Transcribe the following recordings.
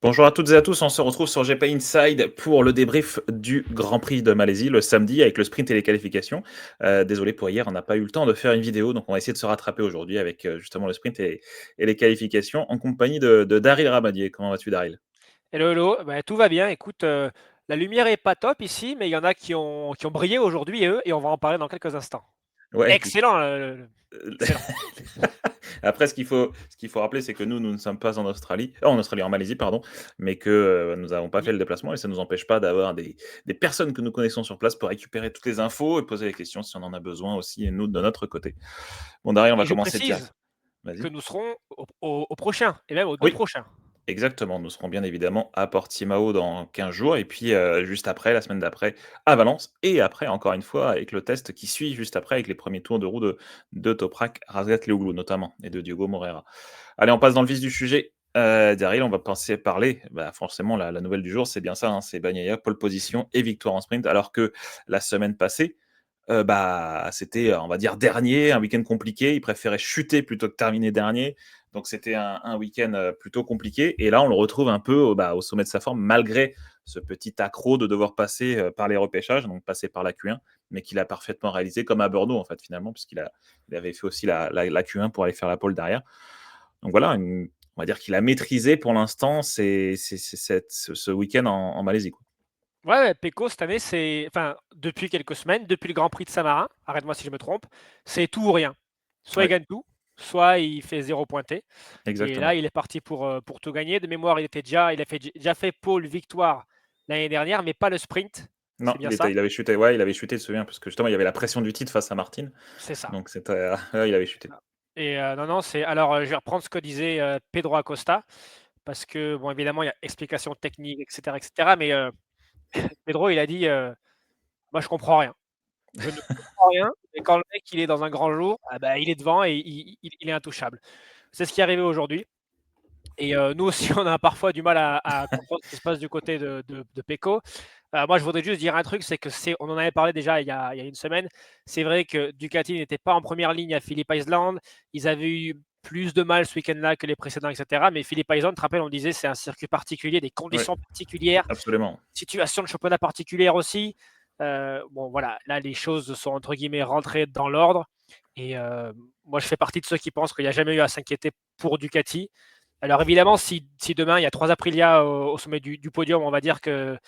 Bonjour à toutes et à tous, on se retrouve sur GP Inside pour le débrief du Grand Prix de Malaisie le samedi avec le sprint et les qualifications. Désolé pour hier, on n'a pas eu le temps de faire une vidéo, donc on va essayer de se rattraper aujourd'hui avec justement le sprint et les qualifications en compagnie de Daryl Ramadier. Comment vas-tu, Daryl? Hello, hello. Bah, tout va bien. Écoute, la lumière est pas top ici, mais il y en a qui ont brillé aujourd'hui, eux, et on va en parler dans quelques instants. Ouais, Excellent, euh, excellent. après ce qu'il faut rappeler, c'est que nous ne sommes pas en Australie, en Australie, en Malaisie, pardon, mais que nous n'avons pas Oui, fait le déplacement et ça ne nous empêche pas d'avoir des personnes que nous connaissons sur place pour récupérer toutes les infos et poser les questions si on en a besoin aussi, et nous de notre côté. Bon, Daryl, on va et je commencer direct. précise que Vas-y. nous serons au prochain et même aux 2 Oui, prochains. exactement. Nous serons bien évidemment à Portimao dans 15 jours et puis, juste après, la semaine d'après, à Valence et après, encore une fois, avec le test qui suit juste après avec les premiers tours de roue de Toprak Razgatlioglu notamment et de Diogo Moreira. Allez, on passe dans le vif du sujet. Daryl, on va penser parler, bah, forcément la nouvelle du jour, c'est bien ça, hein, c'est Bagnaia, pole position et victoire en sprint alors que la semaine passée, bah, c'était, on va dire dernier, un week-end compliqué. Il préférait chuter plutôt que terminer dernier. Donc c'était un week-end, plutôt compliqué et là, on le retrouve un peu au sommet de sa forme malgré ce petit accroc de devoir passer, par les repêchages, donc passer par la Q1, mais qu'il a parfaitement réalisé comme à Bordeaux, en fait, finalement, puisqu'il avait fait aussi la Q1 pour aller faire la pole derrière. Donc voilà, on va dire qu'il a maîtrisé pour l'instant ce week-end en Malaisie, quoi. Ouais, ouais, Pecco cette année, c'est enfin, depuis quelques semaines, depuis le Grand Prix de Saint-Marin, arrête-moi si je me trompe, c'est tout ou rien. Soit il Ouais, gagne tout, soit il fait 0 pointé et là, exactement. il est parti pour tout gagner. De mémoire, il a fait déjà fait pole victoire l'année dernière, mais pas le sprint, Non, c'est bien ça? il avait chuté, ouais, il avait chuté, tu te souviens? Parce que justement, il y avait la pression du titre face à Martin, C'est ça. donc c'était, ouais, il avait chuté. Ah et non, non, c'est alors, je vais reprendre ce que disait, Pedro Acosta parce que bon, évidemment, il y a explication technique et cetera, mais Pedro, il a dit, «Moi, je comprends rien. Je ne comprends rien et quand le mec, il est dans un grand jour, ah bah, il est devant et il est intouchable». C'est ce qui est arrivé aujourd'hui et nous aussi, on a parfois du mal à comprendre ce qui se passe du côté de Pecco. Moi, je voudrais juste dire un truc, c'est que on en avait parlé déjà il y a une semaine. C'est vrai que Ducati n'était pas en première ligne à Phillip Island. Ils avaient eu plus de mal ce week-end-là que les précédents, et cetera. Mais Phillip Island, tu te rappelles, on disait c'est un circuit particulier, des Ouais, conditions particulières, absolument. situation de championnat particulière aussi. Bon, voilà, là, les choses sont entre guillemets rentrées dans l'ordre. Et moi, je fais partie de ceux qui pensent qu'il n'y a jamais eu à s'inquiéter pour Ducati. Alors évidemment, si demain il y a 3 Aprilia au sommet du podium, on va dire que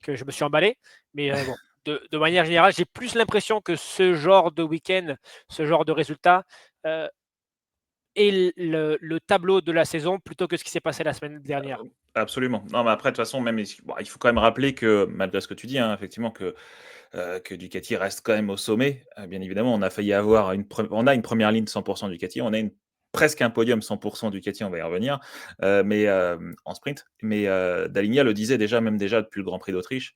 je me suis emballé. Mais bon, de manière générale, j'ai plus l'impression que ce genre de week-end, ce genre de résultat, heu, est le tableau de la saison plutôt que ce qui s'est passé la semaine dernière. Absolument. Non, mais après, de toute façon, même bon, il faut quand même rappeler que, malgré ce que tu dis, hein, effectivement, que Ducati reste quand même au sommet. Bien évidemment, on a failli avoir on a une première ligne 100 Ducati, on a presque un podium 100 Ducati, on va y revenir, mais en sprint. Mais Daligna le disait déjà, même déjà depuis le Grand Prix d'Autriche,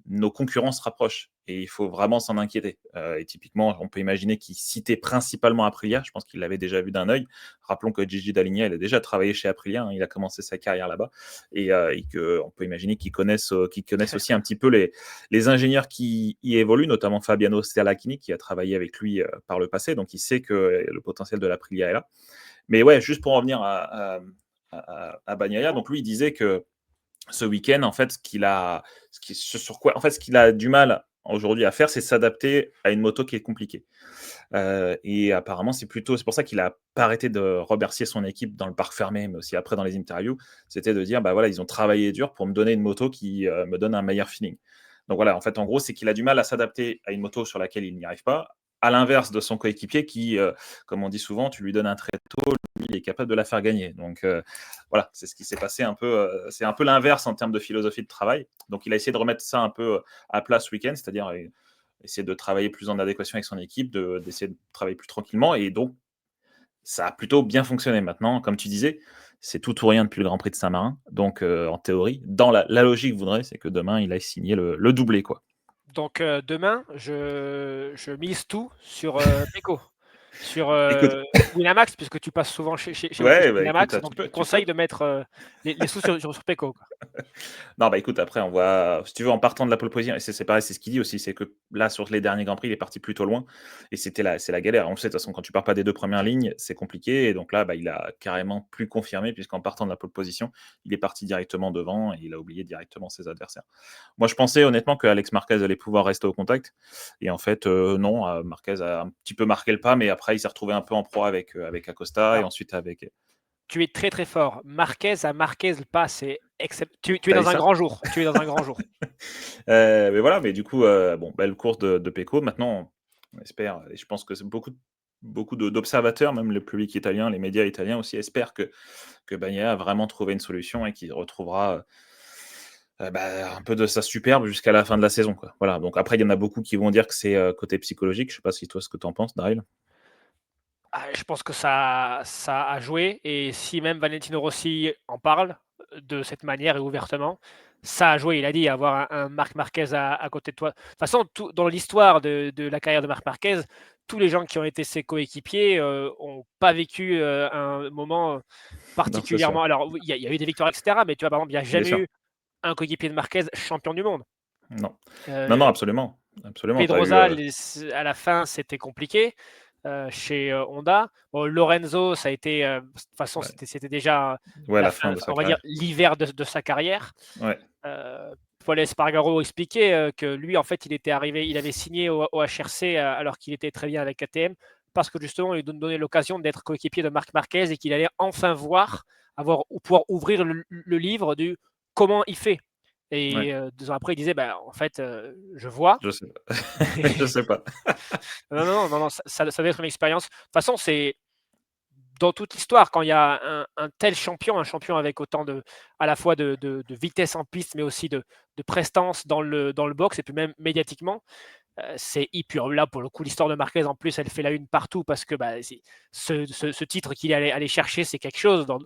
nos concurrents se rapprochent et il faut vraiment s'en inquiéter. Et typiquement, on peut imaginer qu'il citait principalement Aprilia. Je pense qu'il l'avait déjà vu d'un œil. Rappelons que Gigi Dall'Igna, il a déjà travaillé chez Aprilia, hein, il a commencé sa carrière là-bas et qu'on peut imaginer qu'ils connaissent aussi un petit peu les ingénieurs qui y évoluent, notamment Fabiano Sterlachini, qui a travaillé avec lui par le passé, donc il sait que le potentiel de l'Aprilia est là. Mais ouais, juste pour revenir à Bagnaia, donc lui, il disait que ce week-end, en fait, ce qu'il a du mal aujourd'hui à faire, c'est s'adapter à une moto qui est compliquée. Et apparemment, c'est pour ça qu'il a pas arrêté de remercier son équipe dans le parc fermé, mais aussi après dans les interviews. C'était de dire, bah voilà, ils ont travaillé dur pour me donner une moto qui me donne un meilleur feeling. Donc voilà, en fait, en gros, c'est qu'il a du mal à s'adapter à une moto sur laquelle il n'y arrive pas. À l'inverse de son coéquipier qui, comme on dit souvent, tu lui donnes un tréteau, lui, il est capable de la faire gagner. Donc voilà, c'est ce qui s'est passé un peu. C'est un peu l'inverse en termes de philosophie de travail. Donc il a essayé de remettre ça un peu à plat ce week-end, c'est-à-dire essayer de travailler plus en adéquation avec son équipe, d'essayer de travailler plus tranquillement. Et donc, ça a plutôt bien fonctionné. Maintenant, comme tu disais, c'est tout ou rien depuis le Grand Prix de Saint-Marin. Donc, en théorie, dans la logique voudrait, c'est que demain, il aille signer le doublé, quoi. Donc demain, je mise tout sur, Pecco. sur, Écoute, Winamax, puisque tu passes souvent chez ouais, bah, écoute, Winamax, tu donc je peux te tu peux. conseille de mettre, les sous sur Peko, quoi. Non, bah, écoute, après on voit si tu veux en partant de la pole position et c'est pareil, c'est ce qu'il dit aussi, c'est que là, sur les derniers grands prix, il est parti plutôt loin et c'est la galère. On le sait de toute façon, quand tu pars pas des 2 premières lignes, c'est compliqué et donc là, bah, il a carrément plus confirmé puisqu'en partant de la pole position, il est parti directement devant et il a oublié directement ses adversaires. Moi, je pensais honnêtement que Alex Marquez allait pouvoir rester au contact et en fait, non, Marquez a un petit peu marqué le pas, mais après il s'est retrouvé un peu en proie avec Acosta et Alors, ensuite avec tu es très, très fort. Marquez à Marquez le pas, c'est tu es tu dans dit un ça? grand jour, tu es dans un grand jour. Mais voilà, mais du coup, bon, belle course de Pecco. Maintenant, on espère et je pense que c'est beaucoup de d'observateurs, même le public italien, les médias italiens aussi espèrent que Bagnaia a vraiment trouvé une solution et qu'il retrouvera, bah, un peu de sa superbe jusqu'à la fin de la saison, quoi. Voilà, donc après il y en a beaucoup qui vont dire que c'est, côté psychologique. Je sais pas si toi ce que tu en penses, Daryl? Ah, je pense que ça a joué, et si même Valentino Rossi en parle, de cette manière et ouvertement, ça a joué. Il a dit avoir un Marc Marquez à côté de toi. De toute façon, tout dans l'histoire de la carrière de Marc Marquez, tous les gens qui ont été ses coéquipiers, ont pas vécu, un moment, Non, c'est sûr. particulièrement, alors oui, il y a eu des victoires et cetera, mais tu vois, par exemple, il y a Bien jamais sûr. eu un coéquipier de Marquez champion du monde. Non. Non, non, Heu, absolument. Absolument, tu as eu, Pedrosa, à la fin, c'était compliqué, chez, Honda. Bon, Lorenzo, ça a été, de toute façon, ouais, c'était déjà ouais, la la fin, fin de sa on va dire carrière. l'hiver de sa carrière. Ouais, Paul Espargaro expliquait, que lui, en fait, il avait signé au HRC, alors qu'il était très bien avec KTM, parce que justement, il lui donnait l'occasion d'être coéquipier de Marc Marquez et qu'il allait enfin voir, avoir ou pouvoir ouvrir le livre du comment il fait. ouais, Et 2 ans après, il disait: «Bah, en fait, je vois». je sais pas. Je sais pas. Non, non, non, non, non, ça doit être une expérience. De toute façon, c'est dans toute l'histoire, quand il y a un tel champion, un champion avec autant de, à la fois de vitesse en piste, mais aussi de prestance dans le box et puis même médiatiquement, c'est hyper. Là, pour le coup, l'histoire de Marquez, en plus, elle fait la une partout parce que, bah, ce titre qu'il est allé chercher, c'est quelque chose dans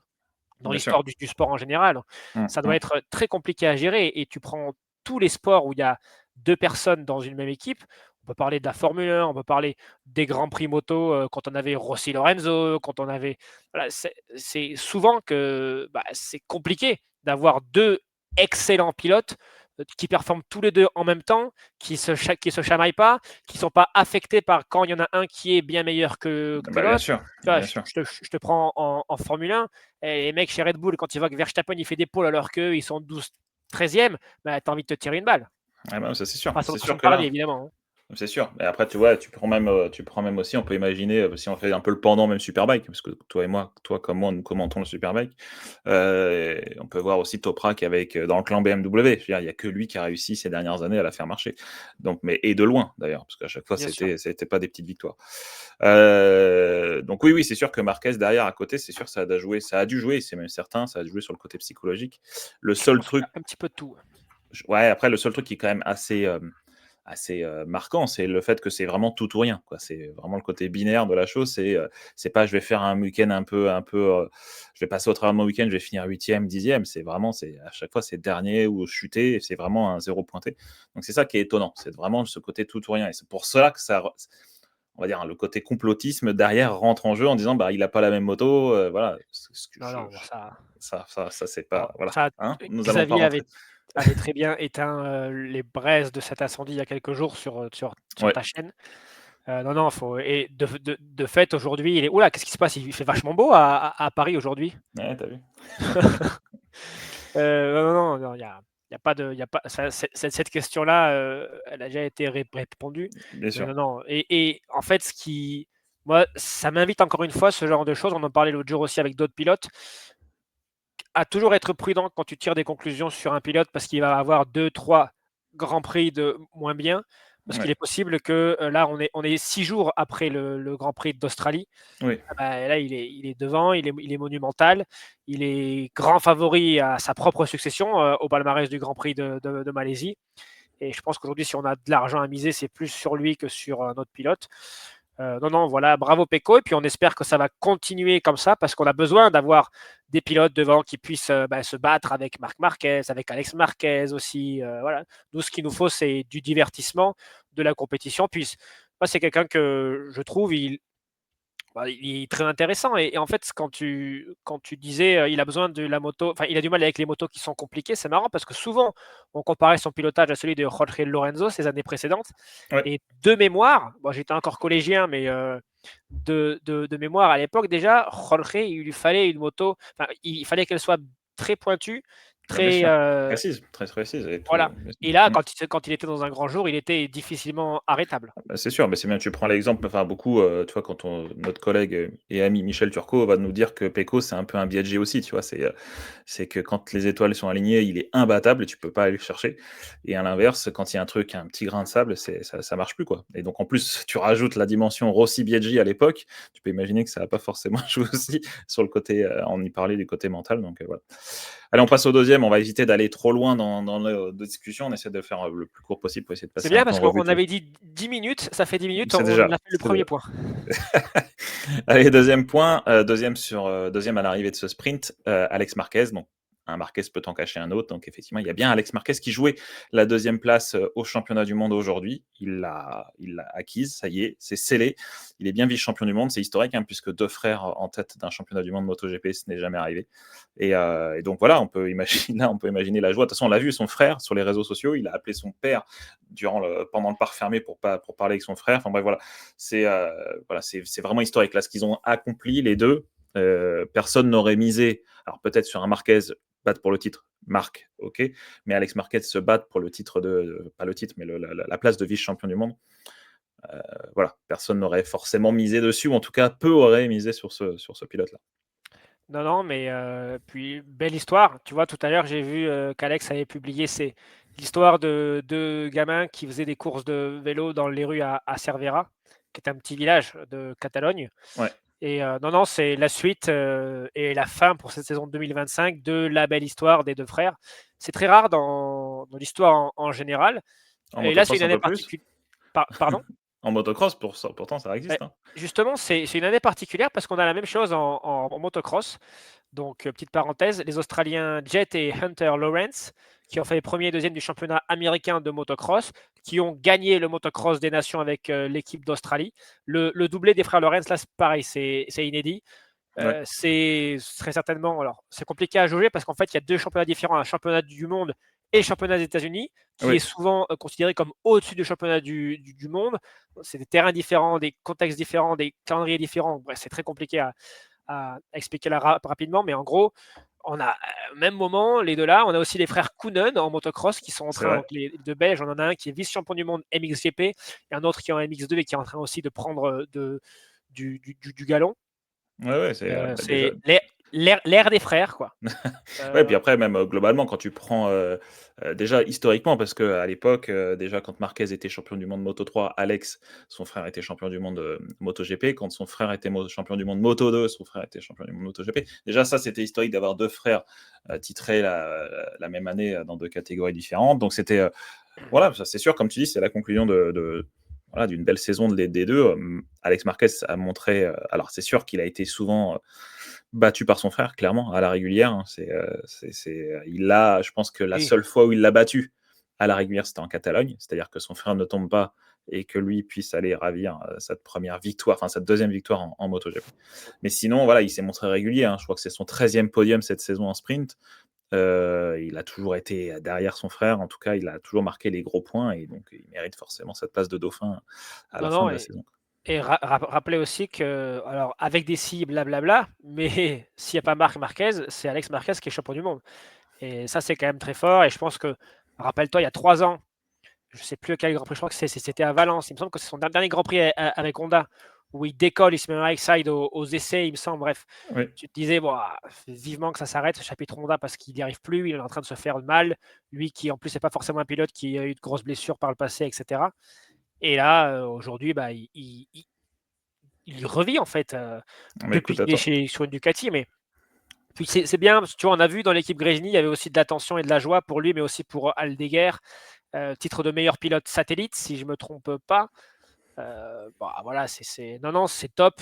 Bien sûr. l'histoire du sport en général. Mmh, Ça doit mmh. être très compliqué à gérer, et tu prends tous les sports où il y a 2 personnes dans une même équipe. On peut parler de la Formule 1, on peut parler des grands prix moto, quand on avait Rossi Lorenzo, quand on avait, voilà, c'est souvent que, bah, c'est compliqué d'avoir 2 excellents pilotes, qui performent tous les 2 en même temps, qui se chamaillent pas, qui sont pas affectés par quand il y en a un qui est bien meilleur que Bah, bien l'autre. sûr, Tu vois, bien sûr. je te prends en Formule 1, et les mecs chez Red Bull, quand ils voient que Verstappen, il fait des pôles alors qu'eux, ils sont 12, 13e, bah, tu as envie de te tirer une balle. Ah bah, ça c'est sûr. Pas sans C'est façon sûr de que parler, là évidemment, hein. c'est sûr. Mais après, tu vois, tu prends même aussi, on peut imaginer, si on fait un peu le pendant même Superbike, parce que toi comme moi, nous commentons le Superbike, on peut voir aussi Toprak avec, dans le clan BMW. Je veux dire, il y a que lui qui a réussi ces dernières années à la faire marcher. Donc mais et de loin d'ailleurs, parce qu'à chaque fois, Bien sûr. c'était pas des petites victoires. Donc oui, oui, c'est sûr que Marquez derrière à côté, c'est sûr ça a dû jouer, c'est même certain, ça a dû jouer sur le côté psychologique. Le Je seul pense qu'il y truc a un petit peu de tout. ouais, après le seul truc qui est quand même assez, marquant, c'est le fait que c'est vraiment tout ou rien, quoi. C'est vraiment le côté binaire de la chose. C'est pas: «Je vais faire un week-end je vais passer au travers de mon week-end, je vais finir 8e, 10e». C'est vraiment c'est à chaque fois, c'est dernier ou chuter et c'est vraiment un zéro pointé. Donc c'est ça qui est étonnant, c'est vraiment ce côté tout ou rien et c'est pour cela que ça re on va dire, hein, le côté complotisme derrière rentre en jeu en disant: «Bah, il a pas la même moto», voilà. Ce que Non, non, bon, ça, ça c'est bon, pas voilà, ça, hein? Nous allons pas Xavier rentrer avait très bien éteint, les braises de cet incendie il y a quelques jours sur ouais, ta chaîne. Non, non, faut, et de fait, aujourd'hui, il est, ouh là, qu'est-ce qui se passe? Il fait vachement beau à Paris aujourd'hui. ouais, tu vu? Non, non, non, il y a pas de, il y a pas ça, cette question-là, elle a déjà été répondue. Bien Mais sûr. non, non, et en fait, ce qui, moi, ça m'invite encore une fois, ce genre de choses, on en parlait l'autre jour aussi avec d'autres pilotes, à toujours être prudent quand tu tires des conclusions sur un pilote, parce qu'il va avoir 2, 3 grands prix de moins bien. Parce qu'il Ouais, est possible que, là, on est 6 jours après le Grand Prix d'Australie. oui, Ah bah, là, il est devant, il est monumental, il est grand favori à sa propre succession, au palmarès du Grand Prix de Malaisie, et je pense qu'aujourd'hui, si on a de l'argent à miser, c'est plus sur lui que sur un autre pilote. Non, non, voilà, bravo Pecco, et puis on espère que ça va continuer comme ça, parce qu'on a besoin d'avoir des pilotes devant qui puissent, bah, se battre avec Marc Marquez, avec Alex Marquez aussi, voilà. Nous, ce qu'il nous faut, c'est du divertissement, de la compétition. Puis moi, c'est quelqu'un que je trouve, bah, il est très intéressant et en fait, quand tu disais, il a besoin de la moto enfin, il a du mal avec les motos qui sont compliquées, c'est marrant parce que souvent, on comparait son pilotage à celui de Jorge Lorenzo ces années précédentes Ouais, et de mémoire, bon, j'étais encore collégien, mais de mémoire à l'époque déjà, Jorge, il lui fallait une moto, enfin, il fallait qu'elle soit très pointue, bah, bien très, sûr, précise, très précise et tout, voilà bien sûr. et là, Mmh. quand il était dans un grand jour, il était difficilement arrêtable. Bah, c'est sûr, mais c'est bien, tu prends l'exemple, enfin beaucoup, tu vois, quand notre collègue, et ami Michel Turcot va nous dire que Pecco, c'est un peu un Biaggi aussi, tu vois? C'est que quand les étoiles sont alignées, il est imbattable et tu peux pas aller le chercher et à l'inverse, quand il y a un truc, un petit grain de sable, ça marche plus, quoi et donc en plus, tu rajoutes la dimension Rossi-Biaggi à l'époque, tu peux imaginer que ça a pas forcément joué aussi sur le côté, on y parlait du côté mental donc voilà. Allez, on passe au deuxième. On va éviter d'aller trop loin dans nos discussions, on essaie de faire, le plus court possible pour essayer de C'est passer un bien peu parce en revue qu'on tout. avait dit 10 minutes, ça fait 10 minutes, C'est on déjà a fait le c'est premier déjà point. Allez, deuxième point, deuxième à l'arrivée de ce sprint, Alex Marquez, donc un Marquez peut en cacher un autre, donc effectivement, il y a bien Alex Marquez qui jouait la deuxième place, au championnat du monde aujourd'hui. Il l'a acquise, ça y est, c'est scellé. Il est bien vice-champion du monde, c'est historique, hein, puisque 2 frères en tête d'un championnat du monde MotoGP, ce n'est jamais arrivé et donc voilà, on peut imaginer là, on peut imaginer la joie. De toute façon, on l'a vu, son frère sur les réseaux sociaux, il a appelé son père pendant le parc fermé pour parler avec son frère. Enfin bref, voilà. C'est vraiment historique. Là, ce qu'ils ont accompli, les deux, personne n'aurait misé. Alors peut-être sur un Marquez, battre pour le titre, Marc, ok. Mais Alex Marquez se battre pour le titre pas le titre, mais la place de vice-champion du monde. Voilà, personne n'aurait forcément misé dessus, ou en tout cas, peu auraient misé sur ce pilote-là. Non, non, mais puis belle histoire. Tu vois, tout à l'heure, j'ai vu, qu'Alex avait publié l'histoire de 2 gamins qui faisaient des courses de vélo dans les rues à Cervera, qui est un petit village de Catalogne Ouais, et non, non, c'est la suite, et la fin pour cette saison 2025 de la belle histoire des 2 frères. C'est très rare dans l'histoire en général en et là, c'est une motocross un année peu plus. particulière. Pardon? En motocross, pourtant, ça Beh, existe, hein. justement, c'est une année particulière parce qu'on a la même chose en motocross. Donc, petite parenthèse, les Australiens Jett et Hunter Lawrence, qui ont fait 1er et 2e du championnat américain de motocross, qui ont gagné le motocross des nations avec l'équipe d'Australie. Le doublé des frères Lawrence, là, c'est pareil, c'est inédit. Ouais, C'est très certainement, alors, c'est compliqué à jauger parce qu'en fait, il y a 2 championnats différents, un championnat du monde et le championnat des États-Unis, qui est oui. souvent considéré comme au-dessus du championnat du monde. C'est des terrains différents, des contextes différents, des calendriers différents. Bref, c'est très compliqué à expliquer là rapidement, mais en gros, on a même moment, les deux là, on a aussi les frères Koonen en motocross qui sont en C'est train, vrai. donc les deux Belges, on en a un qui est vice-champion du monde MXGP et un autre qui est en MX2 et qui est en train aussi de prendre du galon. Ouais, ouais, bah, déjà C'est l'ère des frères, quoi. ouais, puis Heu, après même, globalement quand tu prends, déjà historiquement parce qu'à l'époque, déjà quand Marquez était champion du monde Moto3, Alex, son frère était champion du monde, MotoGP. Quand son frère était champion du monde Moto2, son frère était champion du monde MotoGP. Déjà ça, c'était historique d'avoir 2 frères, titrés la même année, dans 2 catégories différentes. Donc c'était, voilà, ça c'est sûr, comme tu dis, c'est la conclusion de voilà, d'une belle saison des 2. Alex Marquez a montré, alors c'est sûr qu'il a été souvent, battu par son frère, clairement, à la régulière, hein. Je pense que la oui. seule fois où il l'a battu à la régulière, c'était en Catalogne. C'est-à-dire que son frère ne tombe pas et que lui puisse aller ravir, sa première victoire, enfin sa deuxième victoire en MotoGP. Mais sinon, voilà, il s'est montré régulier, hein. Je crois que c'est son 13e podium cette saison en sprint. Il a toujours été derrière son frère. En tout cas, il a toujours marqué les gros points et donc il mérite forcément cette place de dauphin à la Non, fin non de la saison. et rappelez aussi que, alors avec des si blablabla, mais s'il y a pas Marc Marquez, c'est Alex Marquez qui est champion du monde et ça, c'est quand même très fort et je pense que rappelle-toi, il y a 3 ans, je sais plus à quel Grand Prix, je crois que c'était à Valence. Il me semble que c'est son dernier Grand Prix avec Honda, où il décolle, il se met en high side aux essais, il me semble. Bref, Oui, tu te disais, bon, vivement que ça s'arrête, ce chapitre Honda, parce qu'il n'y arrive plus, il est en train de se faire mal. Lui qui, en plus, n'est pas forcément un pilote qui a eu de grosses blessures par le passé, etc. Et là, aujourd'hui, bah, il revit, en fait, mais depuis écoute, qu'il est attends. sur une Ducati. Mais puis c'est bien, parce que tu vois, on a vu dans l'équipe Grésini, il y avait aussi de l'attention et de la joie pour lui, mais aussi pour Aldeguer, titre de meilleur pilote satellite, si je ne me trompe pas. Bah, voilà, non, non, c'est top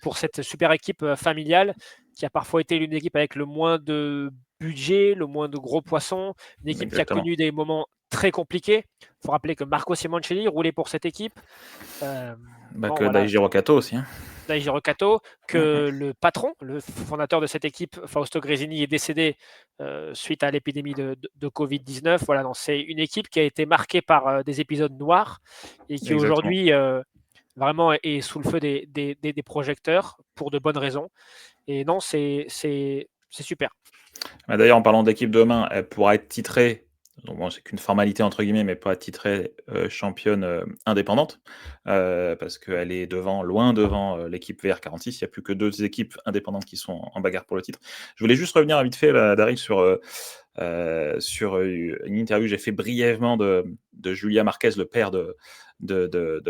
pour cette super équipe, familiale qui a parfois été l'une des équipes avec le moins de budget, le moins de gros poissons, une équipe qui a Exactement. connu des moments très compliqués. Il faut rappeler que Marco Simoncelli roulait pour cette équipe. Bah, Bon que voilà, Daiji Rakato aussi, hein. Daijiro Kato, Mmh mh. que le patron, le fondateur de cette équipe, Fausto Gresini, est décédé, suite à l'épidémie de Covid-19. Voilà, donc c'est une équipe qui a été marquée par, des épisodes noirs et qui Exactement. aujourd'hui, vraiment est sous le feu des projecteurs pour de bonnes raisons et non, c'est super. Bah, d'ailleurs, en parlant d'équipe demain, elle pourra être titrée, donc bon, c'est qu'une «formalité» entre guillemets, mais elle pourra être titrée, championne, indépendante, parce qu'elle est devant, loin devant, l'équipe VR46. Il y a plus que 2 équipes indépendantes qui sont en bagarre pour le titre. Je voulais juste revenir vite fait là, Daryl, sur, une interview que j'ai fait brièvement de Julia Marquez, le père de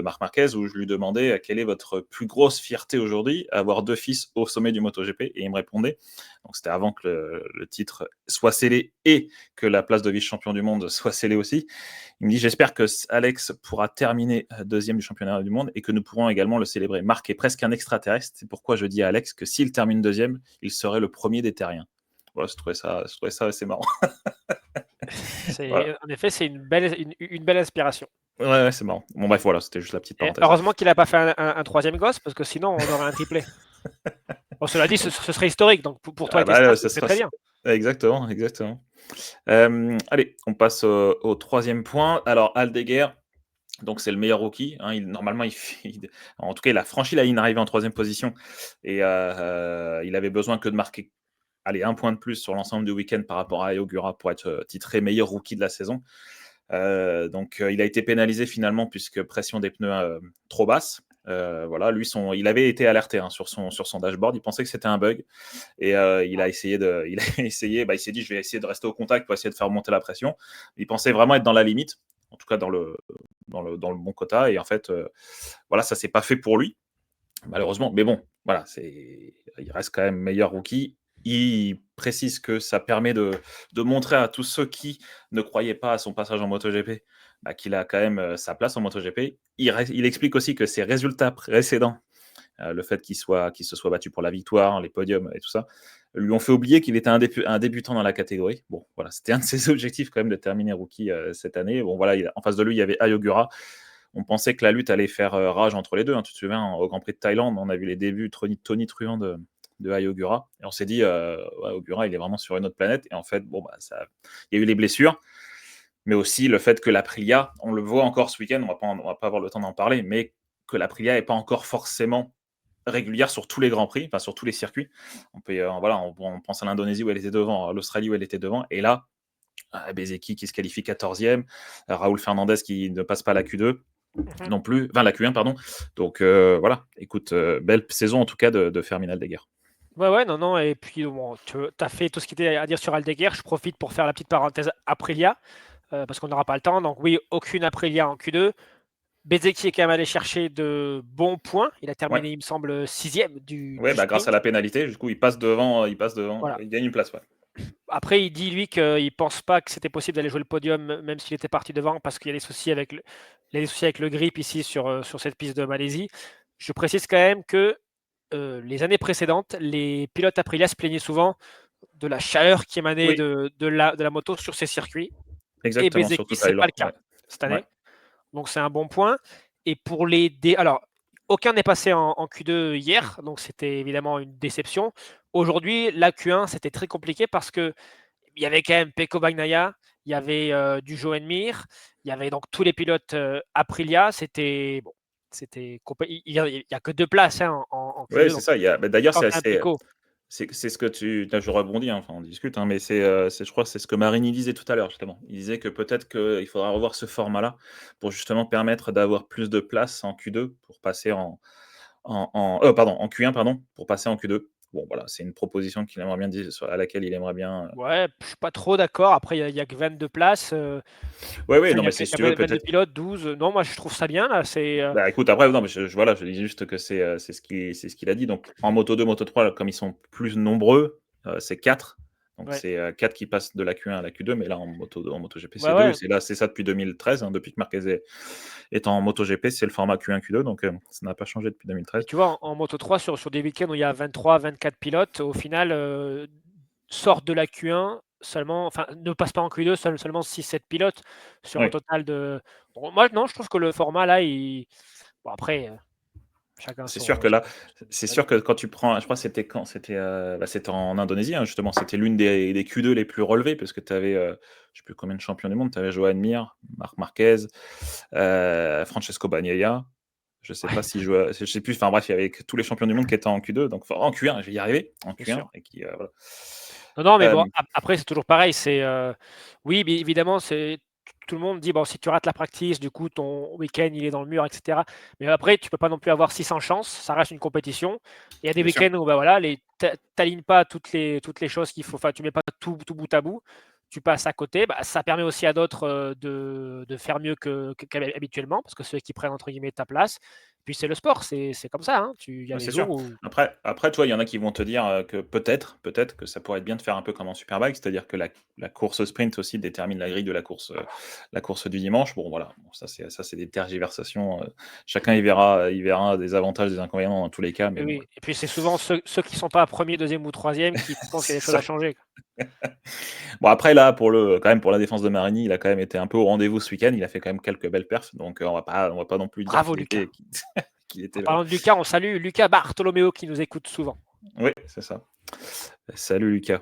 Marc Marquez, où je lui demandais: «Quelle est votre plus grosse fierté aujourd'hui? Avoir 2 fils au sommet du MotoGP?» Et il me répondait, donc c'était avant que le titre soit scellé et que la place de vice-champion du monde soit scellée aussi. Il me dit: «J'espère que Alex pourra terminer, 2e du championnat du monde et que nous pourrons également le célébrer. Marc est presque un extraterrestre, c'est pourquoi je dis à Alex que s'il termine 2e, il serait le premier des terriens». Voilà, je trouvais ça assez marrant. Voilà. C'est en effet, c'est une belle inspiration Ouais, ouais, c'est marrant. Bon bref, voilà, c'était juste la petite et parenthèse. heureusement qu'il a pas fait un 3e gosse parce que sinon on aurait un triplé. Bon, cela dit, ce serait historique, donc pour toi Ah et tes bah, stats, ce ça serait sera très ç bien. exactement, exactement. Allez, on passe au 3e point. Alors Aldeguer, donc c'est le meilleur rookie, hein, il normalement il fait il en tout cas, il a franchi la ligne d'arrivée en 3e position et il avait besoin que de marquer, allez, 1 point de plus sur l'ensemble du week-end par rapport à Ayogura pour être, titré meilleur rookie de la saison. Donc il a été pénalisé finalement puisque pression des pneus, trop basse. Voilà, lui il avait été alerté, hein, sur son dashboard. Il pensait que c'était un bug et il a essayé il a essayé, bah, il s'est dit: «Je vais essayer de rester au contact pour essayer de faire monter la pression». Il pensait vraiment être dans la limite, en tout cas dans le bon quota et en fait, voilà, ça s'est pas fait pour lui, malheureusement. Mais bon, voilà, il reste quand même meilleur rookie. Il précise que ça permet de montrer à tous ceux qui ne croyaient pas à son passage en MotoGP, bah, qu'il a quand même, sa place en MotoGP. Il explique aussi que ses résultats précédents, le fait qu'il se soit battu pour la victoire, les podiums et tout ça, lui ont fait oublier qu'il était un débutant dans la catégorie. Bon, voilà, c'était un de ses objectifs quand même de terminer rookie, cette année. Bon voilà, en face de lui, il y avait Ayogura. On pensait que la lutte allait faire, rage entre les 2, hein. Tu te souviens, au Grand Prix de Thaïlande, on a vu les débuts Tony Truant de Ayogura et on s'est dit, «Ouais, Ogura, il est vraiment sur une autre planète» et en fait, bon, bah, il y a eu les blessures, mais aussi le fait que l'Aprilia, on le voit encore ce week-end, on va pas avoir le temps d'en parler, mais que l'Aprilia est pas encore forcément régulière sur tous les grands prix, enfin sur tous les circuits. On peut, voilà, on pense à l'Indonésie où elle était devant, à l'Australie où elle était devant et là, Bezzecchi qui se qualifie 14e, Raúl Fernandez qui ne passe pas la Q2 Mmh. non plus, enfin la Q1 pardon. Donc voilà, écoute, belle saison en tout cas de Fermin Aldeguer. Ouais, ouais, non, non et puis bon, tu as fait tout ce qui était à dire sur Aldeguer. Je profite pour faire la petite parenthèse Aprilia, parce qu'on n'aura pas le temps. Donc oui, aucune Aprilia en Q2. Bezzecchi est quand même allé chercher de bons points. Il a Ouais, terminé, il me semble, 6e ouais, du bah, grâce à sprint. la pénalité, du coup, il passe devant, Voilà. il gagne une place, ouais. Après, il dit, lui, qu'il pense pas que c'était possible d'aller jouer le podium, même s'il était parti devant, parce qu'il y a des soucis avec le grip ici sur cette piste de Malaisie. Je précise quand même que, les années précédentes, les pilotes Aprilia se plaignaient souvent de la chaleur qui émanait Oui, de la moto sur ces circuits et exactement, Bezzecchi, surtout c'est pas Taylor, le cas ouais. cette Ouais, année. Donc c'est un bon point et pour les dé alors, aucun n'est passé en Q2 hier, donc c'était évidemment une déception. Aujourd'hui, la Q1, c'était très compliqué parce qu'il y avait quand même Pecco Bagnaia, il y avait, du Joan Mir, il y avait donc tous les pilotes, Aprilia. C'était bon, c'était complè il y a que 2 places, hein, en ouais, Q2, c'est donc ça, bah, d'ailleurs, quand tu as un Pecco c'est ce que là, je rebondis, hein, enfin, on discute, hein, mais je crois que c'est ce que Marini disait tout à l'heure, justement. Il disait que peut-être qu'il faudra revoir ce format-là pour justement permettre d'avoir plus de place en Q2 pour passer en Q1 pardon, pour passer en Q2. Bon voilà, c'est une proposition qu'il aimerait bien à laquelle il aimerait bien, ouais, je suis pas trop d'accord. Après, il y a que 22 places, ouais, ouais, enfin, non, il y a mais que si il y a tu veux 22 peut-être. pilotes, 12. Non, moi, je trouve ça bien, là, Bah, écoute, après, non, mais voilà, je dis juste que c'est ce qu'il a dit. Donc, en Moto2, Moto3, comme ils sont plus nombreux, c'est 4. Donc, ouais, c'est 4 qui passent de la Q1 à la Q2. Mais là, en MotoGP, ouais, c'est 2. Et ouais. c'est ça depuis 2013. Hein, depuis que Marquez est en MotoGP, c'est le format Q1, Q2. Donc, ça n'a pas changé depuis Et 2013. tu vois, en Moto3, sur des week-ends où il y a 23-24 pilotes, au final, sortent de la Q1 seulement, enfin, ne passent pas en Q2, seulement 6-7 pilotes sur un Oui. total de. Bon, moi, non, je trouve que le format là, bon, après, chacun C'est sûr que son là, c'est sûr avis. que quand tu prends, je crois que c'était quand? C'était en Indonésie, hein, justement. C'était l'une des Q2 les plus relevées parce que tu avais, je sais plus combien de champions du monde. Tu avais Joan Mir, Marc Marquez, Francesco Bagnaia. Je sais pas Ouais, si je sais plus, enfin bref, il y avait que tous les champions du monde qui étaient en Q2, donc en Q1, je vais y arriver, en bien Q1 sûr. et qui, voilà. Non, non, mais bon, Hem, après, c'est toujours pareil. Oui, mais évidemment, tout le monde dit, bon, si tu rates la practice, du coup, ton week-end, il est dans le mur, et cetera. Mais après, tu peux pas non plus avoir 600 chances. Ça reste une compétition. Il y a des Bien sûr. week-ends où, bah, voilà, tu pas toutes les choses qu'il faut. Enfin, tu mets pas tout bout à bout. Tu passes à côté. Bah, ça permet aussi à d'autres de faire mieux qu'habituellement, parce que ceux qui prennent, entre guillemets, ta place. Puis c'est le sport, c'est comme ça, hein. Il y a Ouais, des c'est jours sûr. où. Après, tu vois, il y en a qui vont te dire, que peut-être que ça pourrait être bien de faire un peu comme en superbike, c'est-à-dire que la course sprint aussi détermine la grille de la course du dimanche. Bon, voilà, bon, ça c'est des tergiversations, chacun y verra des avantages, des inconvénients dans tous les cas, mais Oui, bon, oui, voilà. et puis c'est souvent ceux qui sont pas 1er, 2e ou 3e qui pensent qu'il y a des C'est choses à ça. changer. Bon, après là, quand même, pour la défense de Marini, il a quand même été un peu au rendez-vous ce week-end. Il a fait quand même quelques belles perfs, donc on va pas non plus dire Bravo qu'il Lucas. était qu'il En était le parlant de Lucas, on salue Lucas Bartolomeo qui nous écoute souvent. oui, c'est ça. Salut Lucas,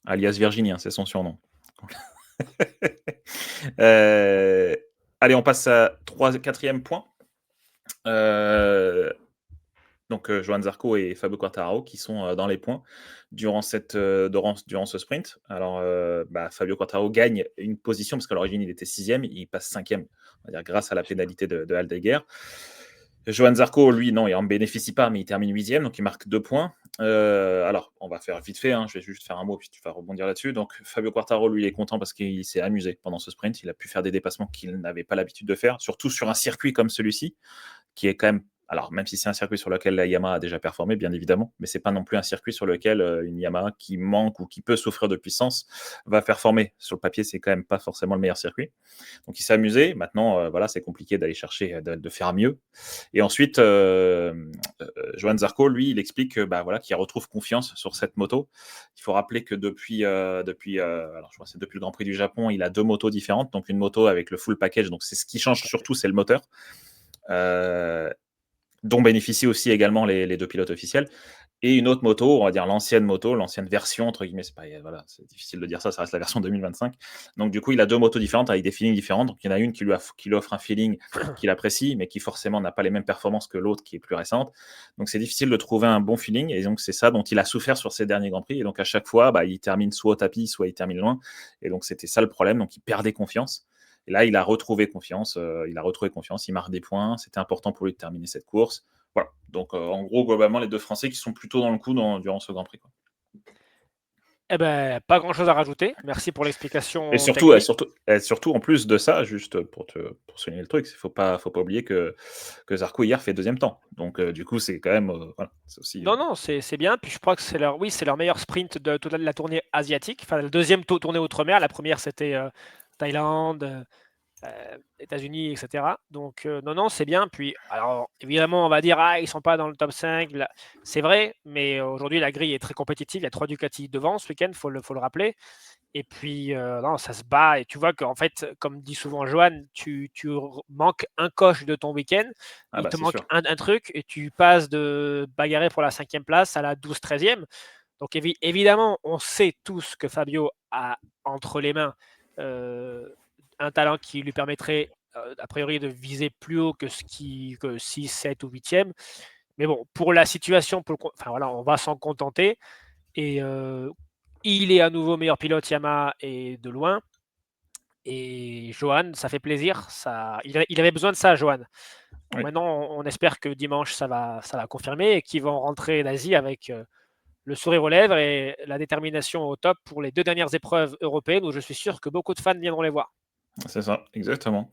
alias Virginien, c'est son surnom. Heu, allez, on passe à 4e point. Heu, donc Johan Zarco et Fabio Quartararo qui sont, dans les points durant ce sprint. Alors, Fabio Quartararo gagne une position parce qu'à l'origine, il était 6e, il passe 5e, on va dire grâce à la pénalité de Aldeguer. Johan Zarco, lui, non, il en bénéficie pas, mais il termine 8e, donc il marque 2 points. Alors, on va faire vite fait, hein, je vais juste faire un mot, puis tu vas rebondir là-dessus. Donc, Fabio Quartararo, lui, il est content parce qu'il s'est amusé pendant ce sprint. Il a pu faire des dépassements qu'il n'avait pas l'habitude de faire, surtout sur un circuit comme celui-ci, qui est quand même. Alors, même si c'est un circuit sur lequel la Yamaha a déjà performé, bien évidemment, mais c'est pas non plus un circuit sur lequel une Yamaha qui manque ou qui peut souffrir de puissance va performer. Sur le papier, c'est quand même pas forcément le meilleur circuit. Donc, il s'est amusé. Maintenant, voilà, c'est compliqué d'aller chercher, de faire mieux. Et ensuite, Johan Zarco, lui, il explique voilà, qu'il retrouve confiance sur cette moto. Il faut rappeler que alors je crois que c'est depuis le Grand Prix du Japon, il a 2 motos différentes. Donc, une moto avec le full package. Donc, c'est ce qui change surtout, c'est le moteur. Euh, dont bénéficient aussi également les 2 pilotes officiels. Et une autre moto, on va dire l'ancienne moto, l'ancienne version, entre guillemets, c'est pas, voilà, c'est difficile de dire ça reste la version 2025. Donc, du coup, il a 2 motos différentes avec des feelings différents. Donc, il y en a une qui lui offre un feeling qu'il apprécie, mais qui forcément n'a pas les mêmes performances que l'autre qui est plus récente. Donc, c'est difficile de trouver un bon feeling. Et donc, c'est ça dont il a souffert sur ses derniers Grands Prix. Et donc, à chaque fois, il termine soit au tapis, soit il termine loin. Et donc, c'était ça le problème. Donc, il perdait confiance. Et là, il a retrouvé confiance. Il marque des points. C'était important pour lui de terminer cette course. Voilà. Donc, en gros, globalement, les 2 Français qui sont plutôt dans le coup durant ce Grand Prix, quoi. Eh ben, pas grand-chose à rajouter. Merci pour Et l'explication surtout, technique. surtout, en plus de ça, juste pour souligner le truc, il faut pas oublier que Zarco hier fait 2e temps. Donc, du coup, c'est quand même, voilà, c'est aussi, Non, non, c'est bien. Puis je crois que c'est leur meilleur sprint de toute la tournée asiatique. Enfin, la deuxième tournée outre-mer. La première, c'était Thaïlande, États-Unis, etc. Donc, non, non, c'est bien. Puis, alors, évidemment, on va dire, ah, ils sont pas dans le top 5. Là. C'est vrai, mais aujourd'hui, la grille est très compétitive. Il y a 3 Ducati devant ce week-end, faut le rappeler. Et puis, non, ça se bat. Et tu vois qu'en fait, comme dit souvent Johan, tu manques un coche de ton week-end. ah Il bah, te c'est manque sûr. un truc et tu passes de bagarrer pour la 5e place à la 12-13e. Donc, évidemment, on sait tous que Fabio a entre les mains un talent qui lui permettrait, a priori, de viser plus haut que 6, 7 ou 8e. Mais bon, pour la situation, enfin, voilà, on va s'en contenter. Et il est à nouveau meilleur pilote Yamaha et de loin. Et Johan, ça fait plaisir. Il avait besoin de ça, Johan. Bon, Oui, maintenant, on espère que dimanche, ça va confirmer et qu'ils vont rentrer d'Asie avec le sourire aux lèvres et la détermination au top pour les 2 dernières épreuves européennes où je suis sûr que beaucoup de fans viendront les voir. c'est ça, exactement.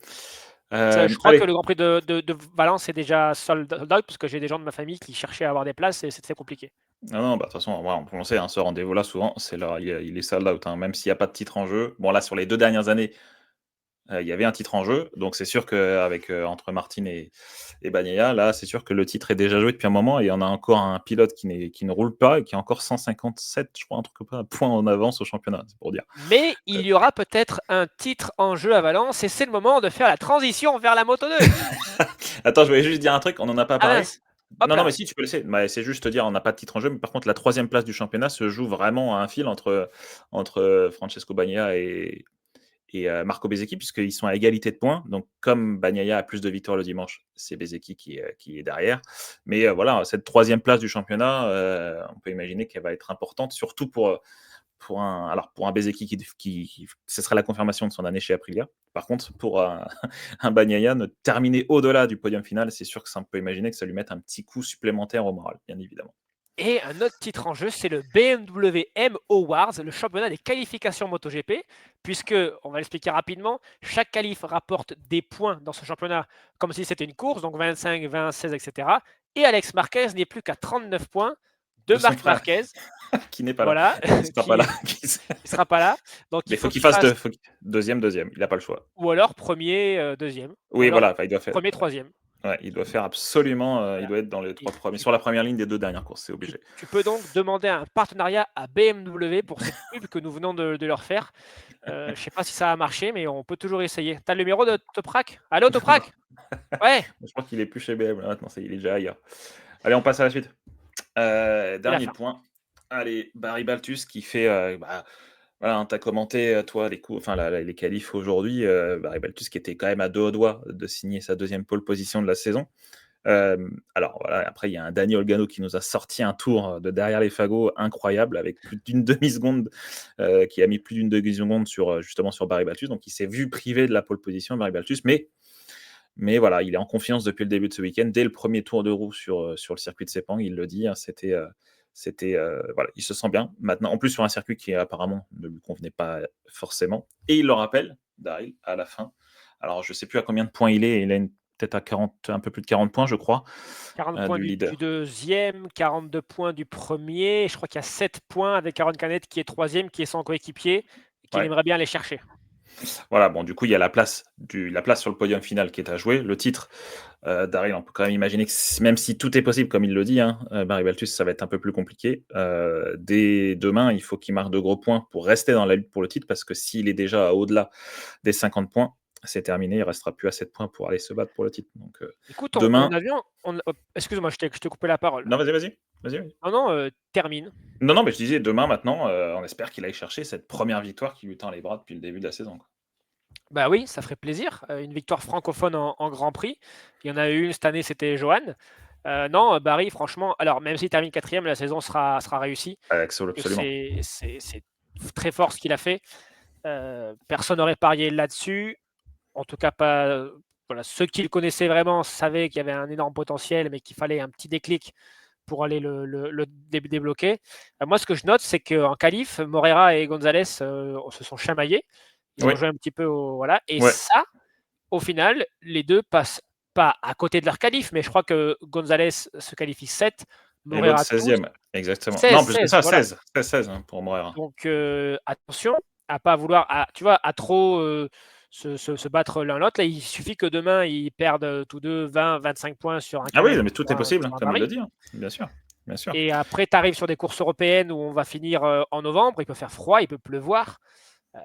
Je crois que Allez. le Grand Prix de Valence est déjà sold out parce que j'ai des gens de ma famille qui cherchaient à avoir des places et c'est très compliqué. Non, non, de toute façon, voilà, on sait, hein, ce rendez-vous-là, souvent, il est sold out, hein, même s'il y a pas de titre en jeu. Bon, là, sur les 2 dernières années, il y avait un titre en jeu, donc c'est sûr qu'avec, entre Martin et Bagnaia, là, c'est sûr que le titre est déjà joué depuis un moment et il y en a encore un pilote qui ne roule pas et qui est encore 157, je crois, un truc comme ça, points en avance au championnat, c'est pour dire. Mais Heu, il y aura peut-être un titre en jeu à Valence et c'est le moment de faire la transition vers la Moto 2. Attends, je voulais juste dire un truc, on n'en a pas Ah parlé. mince! Hop Non, non, là! mais si, tu peux laisser. Mais c'est juste te dire, on n'a pas de titre en jeu, mais par contre, la troisième place du championnat se joue vraiment à un fil entre Francesco Bagnaia et Marco Bezzecchi, puisqu'ils sont à égalité de points. Donc, comme Bagnaia a plus de victoires le dimanche, c'est Bezzecchi qui est derrière. Mais voilà, cette troisième place du championnat, on peut imaginer qu'elle va être importante, surtout pour un Bezzecchi ce serait la confirmation de son année chez Aprilia. Par contre, pour un Bagnaia, ne terminer au-delà du podium final, c'est sûr que ça, on peut imaginer que ça lui mette un petit coup supplémentaire au moral, bien évidemment. Et un autre titre en jeu, c'est le BMW M Awards, le championnat des qualifications MotoGP, puisque, on va l'expliquer rapidement, chaque qualif rapporte des points dans ce championnat comme si c'était une course, donc 25, 20, 16, etc. Et Alex Marquez n'est plus qu'à 39 points de De son Marc frère, Marquez, qui n'est pas là, voilà, qui ne sera pas là. qui ne sera pas là. Donc Mais il il faut faut qu'il qu'il fasse fasse, deuxième, deuxième. Il n'a pas le choix. ou alors premier, deuxième, ou Oui, alors voilà, enfin, il doit faire. premier, troisième. Ouais, il doit faire absolument, il Voilà. doit être dans les Et 3 premiers, tu sur la première ligne des 2 dernières courses, c'est Tu, obligé. tu peux donc demander un partenariat à BMW pour cette pub que nous venons de leur faire. Je ne sais pas si ça a marché, mais on peut toujours essayer. Tu as le numéro de Toprak? Allô, Non, non, Toprak? Ouais, je crois qu'il est plus chez BM là maintenant, il est déjà ailleurs. Allez, on passe à la suite. et la Dernier fin. point. Allez, Barry Baltus qui fait, voilà, hein, tu as commenté, toi, les qualifs aujourd'hui, Barry Baltus qui était quand même à 2 doigts de signer sa deuxième pole position de la saison. Alors voilà, après il y a un Dani Olgado qui nous a sorti un tour de derrière les fagots incroyable avec plus d'une demi-seconde, qui a mis plus d'une demi-seconde justement sur Barry Baltus. Donc il s'est vu privé de la pole position, Barry Baltus, mais voilà, il est en confiance depuis le début de ce week-end. Dès le premier tour de roue sur le circuit de Sepang, il le dit, hein, voilà, il se sent bien. Maintenant, en plus sur un circuit qui apparemment ne lui convenait pas forcément. Et il le rappelle, Daryl, à la fin. Alors je ne sais plus à combien de points il est peut-être à 40, un peu plus de 40 points, je crois, 40 points du du leader. deuxième, 42 points du premier. Je crois qu'il y a 7 points avec Aaron Canet qui est troisième, qui est son coéquipier, et qu'il Ouais. aimerait bien aller chercher. Voilà, bon, du coup, il y a la place sur le podium final qui est à jouer. Le titre, Daryl, on peut quand même imaginer que même si tout est possible, comme il le dit, hein, Barry Baltus, ça va être un peu plus compliqué. Dès demain, il faut qu'il marque de gros points pour rester dans la lutte pour le titre, parce que s'il est déjà au-delà des 50 points, c'est terminé. Il ne restera plus à 7 points pour aller se battre pour le titre. Donc, Écoute, on demain. a vu, excuse-moi, je t'ai coupé la parole. Non, vas-y, vas-y. Vas-y, vas-y. Non, non, termine. Non, non, mais je disais, demain, maintenant, on espère qu'il aille chercher cette première victoire qui lui tend les bras depuis le début de la saison, quoi. Bah oui, ça ferait plaisir, une victoire francophone en Grand Prix. Il y en a eu une cette année, c'était Johan. Non, Barry, franchement, alors même s'il termine quatrième, la saison sera réussie, que Absolument. c'est très fort ce qu'il a fait. Personne n'aurait parié là-dessus, en tout cas pas, voilà, ceux qui le connaissaient vraiment savaient qu'il y avait un énorme potentiel, mais qu'il fallait un petit déclic pour aller le débloquer. Moi, ce que je note, c'est qu'en qualif, Moreira et Gonzalez, se sont chamaillés. Ils ont Oui, joué un petit peu au voilà, et ouais. ça, au final, les 2 passent pas à côté de leur qualif, mais je crois que Gonzalez se qualifie 7, Et l'autre Moreira 12, 16e, exactement. Non, plus que 16-16, ça, voilà. 16, hein, pour Moreira. Donc attention à pas vouloir tu vois, à trop, se battre l'un l'autre. Là, il suffit que demain, ils perdent, tous 2 20-25 points sur un Ah oui, Canet mais ou tout est possible, hein, sur un comme il le Barry, dit, hein. Bien sûr, bien sûr. et après tu arrives sur des courses européennes où on va finir, en novembre, il peut faire froid, il peut pleuvoir, heu,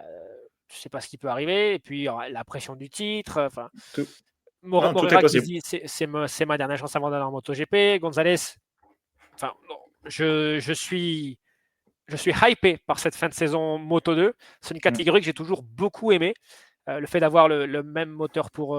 tu sais pas ce qui peut arriver, et puis il y aura la pression du titre, enfin Tout non, tout est Moreira qui se possible. dit: C'est ma dernière chance avant d'aller en MotoGP». Gonzalez, enfin non, je suis hypé par cette fin de saison Moto2. C'est une Mmh. catégorie que j'ai toujours beaucoup aimé. Le fait d'avoir le même moteur pour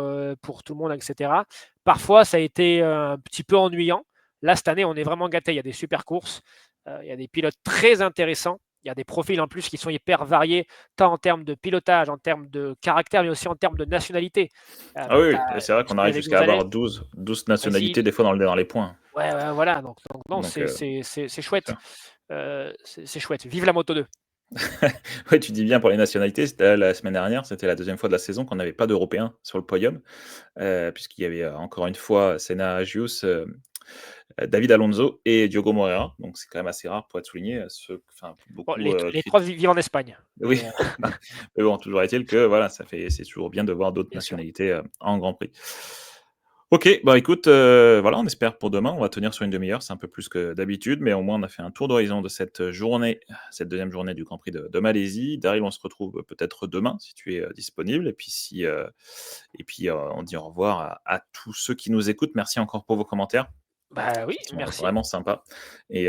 tout le monde, et cetera. Parfois, ça a été un petit peu ennuyant. Là, cette année, on est vraiment gâtés. Il y a des super courses, il y a des pilotes très intéressants. Il y a des profils en plus qui sont hyper variés, tant en termes de pilotage, en termes de caractère, mais aussi en termes de nationalité. Ah oui, Tu oui, et c'est vrai je qu'on dis arrive avec jusqu'à Gonzalez, avoir 12 nationalités Brésil, des fois dans les points. ouais, ouais, voilà, donc non, Donc, c'est chouette. sûr. C'est chouette. Vive la Moto2. Ouais, tu dis bien pour les nationalités, c'était la semaine dernière, c'était la deuxième fois de la saison qu'on n'avait pas d'Européens sur le podium, puisqu'il y avait, encore une fois Senna Agius, David Alonso et Diogo Moreira. Donc c'est quand même assez rare pour être souligné, enfin Bon, beaucoup, les 3 vivent en Espagne, oui, mais mais bon, toujours est-il que voilà, c'est toujours bien de voir d'autres bien sûr. nationalités, en Grand Prix. OK, bah, écoute, voilà, on espère pour demain, on va tenir sur une demi-heure, c'est un peu plus que d'habitude, mais au moins on a fait un tour d'horizon de cette journée, cette deuxième journée du Grand Prix de Malaisie. Daryl, on se retrouve peut-être demain si tu es, disponible, et puis, on dit au revoir à tous ceux qui nous écoutent. Merci encore pour vos commentaires. Bah, oui, qui sont merci. vraiment sympas et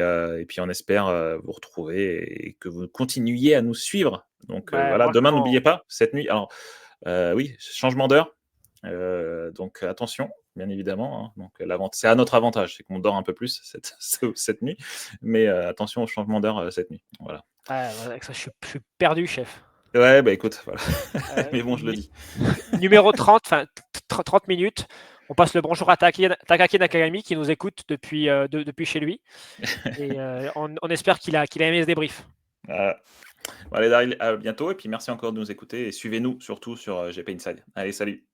puis on espère, vous retrouver et que vous continuiez à nous suivre. Donc Bah, voilà, demain franchement, n'oubliez pas, cette nuit alors, oui, changement d'heure, donc attention, bien évidemment, hein, donc c'est à notre avantage, c'est qu'on dort un peu plus cette nuit, mais attention au changement d'heure, cette nuit, voilà. ouais, ouais, avec ça, je suis perdu, chef. Ouais, bah, écoute, voilà, mais bon, je le Nu dis. numéro 30, enfin, 30 minutes. On passe le bonjour à Takaki Nakagami qui nous écoute depuis chez lui et on espère qu'il a aimé ce débrief. Voilà. Bon allez Daryl, à bientôt et puis merci encore de nous écouter et suivez-nous surtout sur, GP Inside. Allez, salut.